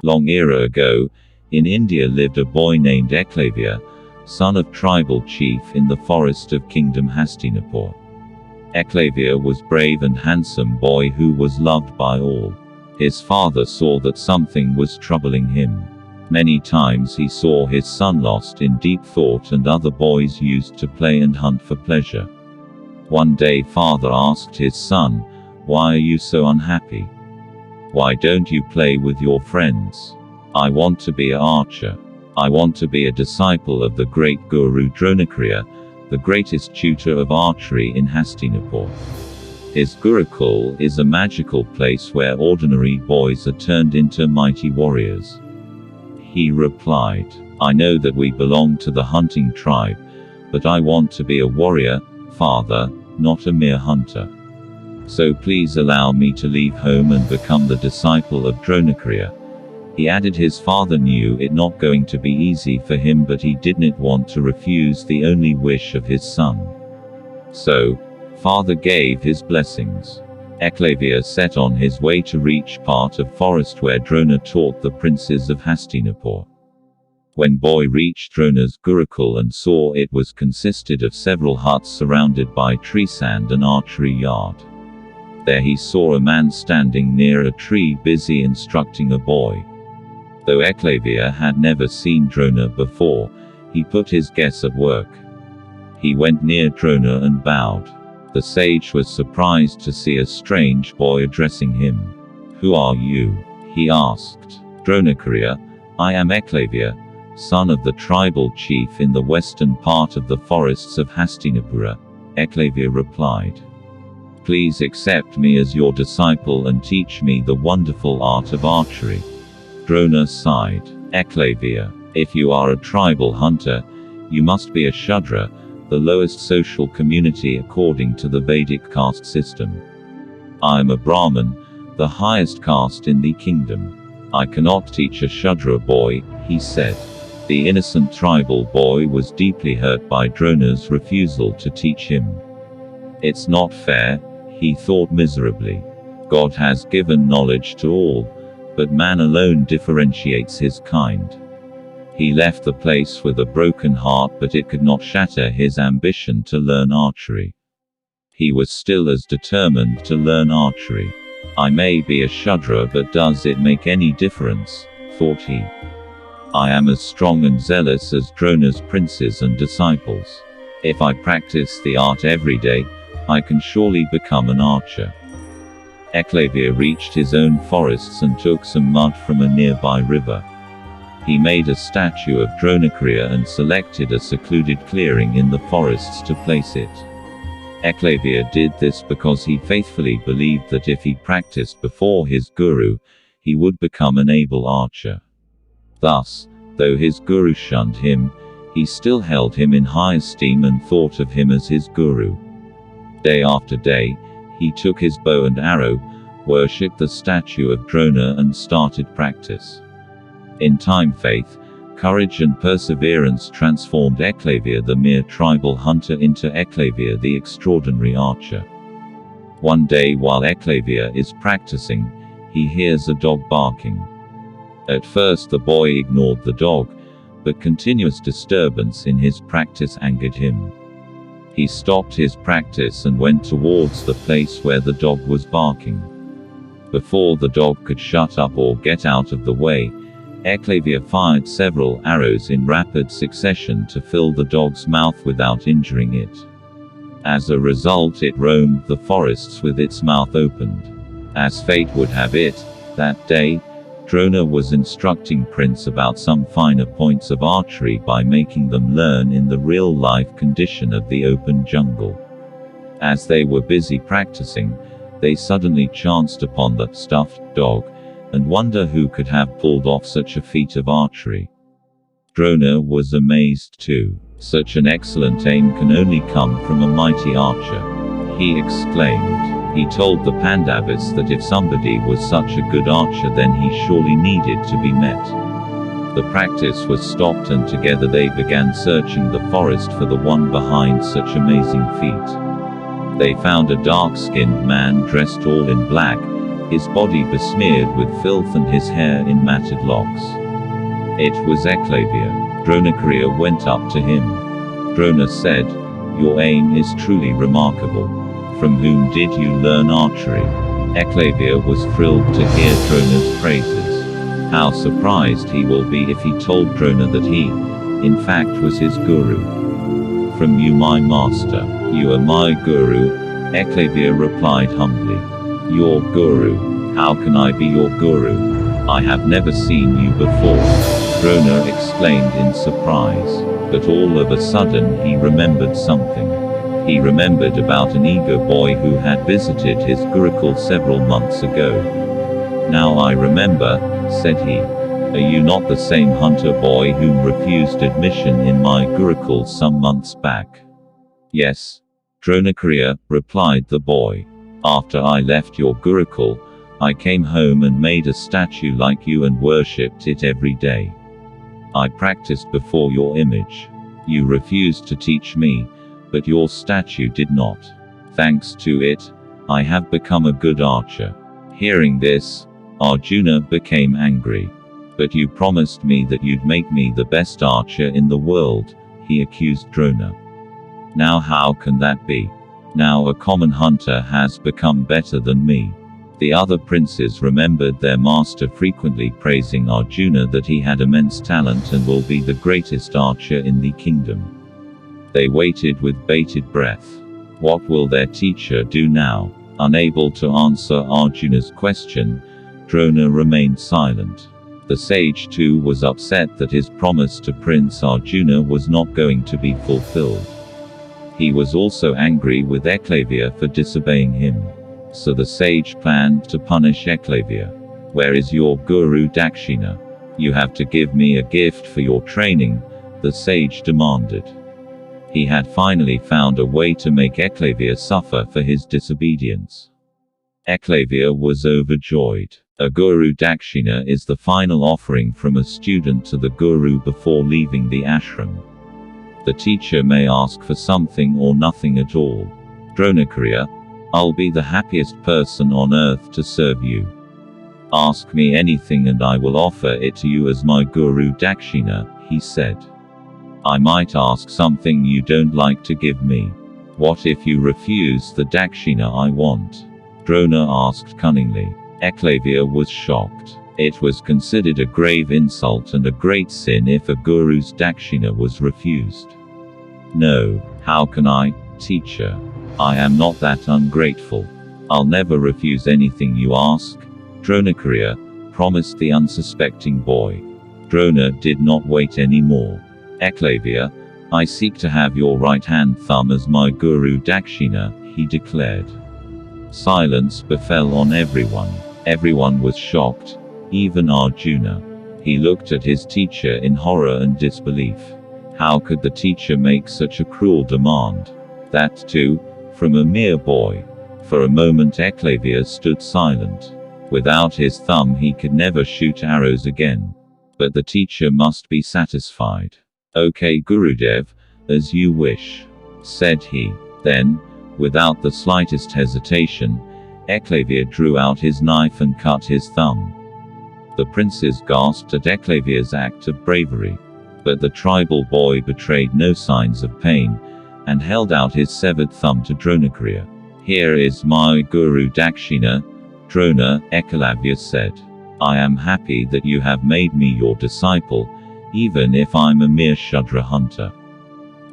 Long era ago, in India lived a boy named Eklavya, son of tribal chief in the forest of Kingdom Hastinapur. Eklavya was brave and handsome boy who was loved by all. His father saw that something was troubling him. Many times he saw his son lost in deep thought and other boys used to play and hunt for pleasure. One day father asked his son, "Why are you so unhappy? Why don't you play with your friends?" "I want to be an archer. I want to be a disciple of the great Guru Dronacharya, the greatest tutor of archery in Hastinapur. His Gurukul is a magical place where ordinary boys are turned into mighty warriors." He replied, "I know that we belong to the hunting tribe, but I want to be a warrior, father, not a mere hunter. So please allow me to leave home and become the disciple of Dronacharya." He added his father knew it not going to be easy for him, but he didn't want to refuse the only wish of his son. So, father gave his blessings. Eklavya set on his way to reach part of forest where Drona taught the princes of Hastinapur. When boy reached Drona's Gurukul and saw it was consisted of several huts surrounded by tree sand and archery yard. There he saw a man standing near a tree busy instructing a boy. Though Eklavya had never seen Drona before, he put his guess at work. He went near Drona and bowed. The sage was surprised to see a strange boy addressing him. "Who are you?" he asked. "Dronacharya, I am Eklavya, son of the tribal chief in the western part of the forests of Hastinapura," Eklavya replied. "Please accept me as your disciple and teach me the wonderful art of archery." Drona sighed. "Eklavya, if you are a tribal hunter, you must be a Shudra, the lowest social community according to the Vedic caste system. I am a Brahmin, the highest caste in the kingdom. I cannot teach a Shudra boy," he said. The innocent tribal boy was deeply hurt by Drona's refusal to teach him. "It's not fair," he thought miserably. "God has given knowledge to all, but man alone differentiates his kind." He left the place with a broken heart, but it could not shatter his ambition to learn archery. He was still as determined to learn archery. "I may be a Shudra, but does it make any difference?" thought he. "I am as strong and zealous as Drona's princes and disciples. If I practice the art every day, I can surely become an archer." Eklavya reached his own forests and took some mud from a nearby river. He made a statue of Dronacharya and selected a secluded clearing in the forests to place it. Eklavya did this because he faithfully believed that if he practiced before his guru, he would become an able archer. Thus, though his guru shunned him, he still held him in high esteem and thought of him as his guru. Day after day, he took his bow and arrow, worshipped the statue of Drona and started practice. In time, faith, courage and perseverance transformed Eklavya the mere tribal hunter into Eklavya the extraordinary archer. One day while Eklavya is practicing, he hears a dog barking. At first the boy ignored the dog, but continuous disturbance in his practice angered him. He stopped his practice and went towards the place where the dog was barking. Before the dog could shut up or get out of the way, Eklavya fired several arrows in rapid succession to fill the dog's mouth without injuring it. As a result, it roamed the forests with its mouth opened. As fate would have it, that day, Drona was instructing Prince about some finer points of archery by making them learn in the real-life condition of the open jungle. As they were busy practicing, they suddenly chanced upon the stuffed dog, and wonder who could have pulled off such a feat of archery. Drona was amazed too. "Such an excellent aim can only come from a mighty archer," he exclaimed. He told the Pandavas that if somebody was such a good archer, then he surely needed to be met. The practice was stopped and together they began searching the forest for the one behind such amazing feat. They found a dark-skinned man dressed all in black, his body besmeared with filth and his hair in matted locks. It was Eclavia. Dronacharya went up to him. Drona said, "Your aim is truly remarkable. From whom did you learn archery?" Eclavia was thrilled to hear Drona's praises. How surprised he will be if he told Drona that he, in fact, was his guru. "From you, my master. You are my guru," Eclavia replied humbly. "Your guru? How can I be your guru? I have never seen you before," Drona exclaimed in surprise. But all of a sudden he remembered something. He remembered about an eager boy who had visited his gurukul several months ago. "Now I remember," said he. "Are you not the same hunter boy whom refused admission in my gurukul some months back?" "Yes, Dronacharya," replied the boy. "After I left your gurukul, I came home and made a statue like you and worshipped it every day. I practiced before your image. You refused to teach me, but your statue did not. Thanks to it, I have become a good archer." Hearing this, Arjuna became angry. "But you promised me that you'd make me the best archer in the world," he accused Drona. "Now how can that be? Now a common hunter has become better than me." The other princes remembered their master frequently praising Arjuna that he had immense talent and will be the greatest archer in the kingdom. They waited with bated breath. What will their teacher do now? Unable to answer Arjuna's question, Drona remained silent. The sage too was upset that his promise to Prince Arjuna was not going to be fulfilled. He was also angry with Eclavia for disobeying him. So the sage planned to punish Eclavia. "Where is your guru Dakshina? You have to give me a gift for your training," the sage demanded. He had finally found a way to make Eclavia suffer for his disobedience. Eclavia was overjoyed. A guru dakshina is the final offering from a student to the guru before leaving the ashram. The teacher may ask for something or nothing at all. "Dronacharya, I'll be the happiest person on earth to serve you. Ask me anything and I will offer it to you as my guru dakshina," he said. "I might ask something you don't like to give me. What if you refuse the dakshina I want?" Drona asked cunningly. Eclavia was shocked. It was considered a grave insult and a great sin if a guru's dakshina was refused. "No, how can I, teacher? I am not that ungrateful. I'll never refuse anything you ask," Dronacharya promised the unsuspecting boy. Drona did not wait any more. "Eclavia, I seek to have your right hand thumb as my guru dakshina," he declared. Silence befell on everyone. Everyone was shocked, even Arjuna. He looked at his teacher in horror and disbelief. How could the teacher make such a cruel demand? That too, from a mere boy. For a moment Eclavia stood silent. Without his thumb he could never shoot arrows again. But the teacher must be satisfied. "Okay Gurudev, as you wish," said he. Then, without the slightest hesitation, Eclavia drew out his knife and cut his thumb. The princes gasped at Eclavia's act of bravery. But the tribal boy betrayed no signs of pain, and held out his severed thumb to Dronacharya. "Here is my guru dakshina, Drona," Eclavia said. "I am happy that you have made me your disciple, even if I'm a mere Shudra hunter."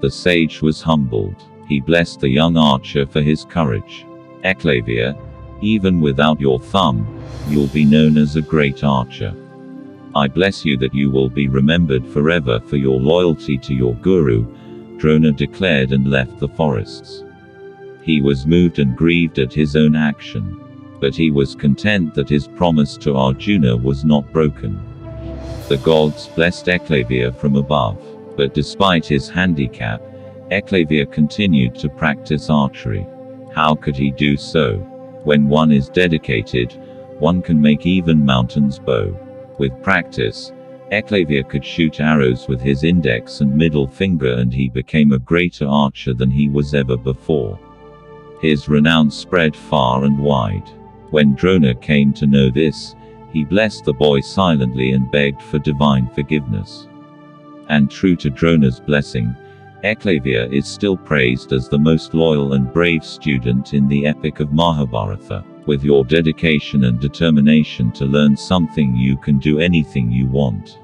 The sage was humbled. He blessed the young archer for his courage. "Eclavia, even without your thumb, you'll be known as a great archer. I bless you that you will be remembered forever for your loyalty to your guru," Drona declared and left the forests. He was moved and grieved at his own action. But he was content that his promise to Arjuna was not broken. The gods blessed Eclavia from above. But despite his handicap, Eclavia continued to practice archery. How could he do so? When one is dedicated, one can make even mountains bow. With practice, Eclavia could shoot arrows with his index and middle finger, and he became a greater archer than he was ever before. His renown spread far and wide. When Drona came to know this, he blessed the boy silently and begged for divine forgiveness. And true to Drona's blessing, Eklavya is still praised as the most loyal and brave student in the epic of Mahabharata. With your dedication and determination to learn something, you can do anything you want.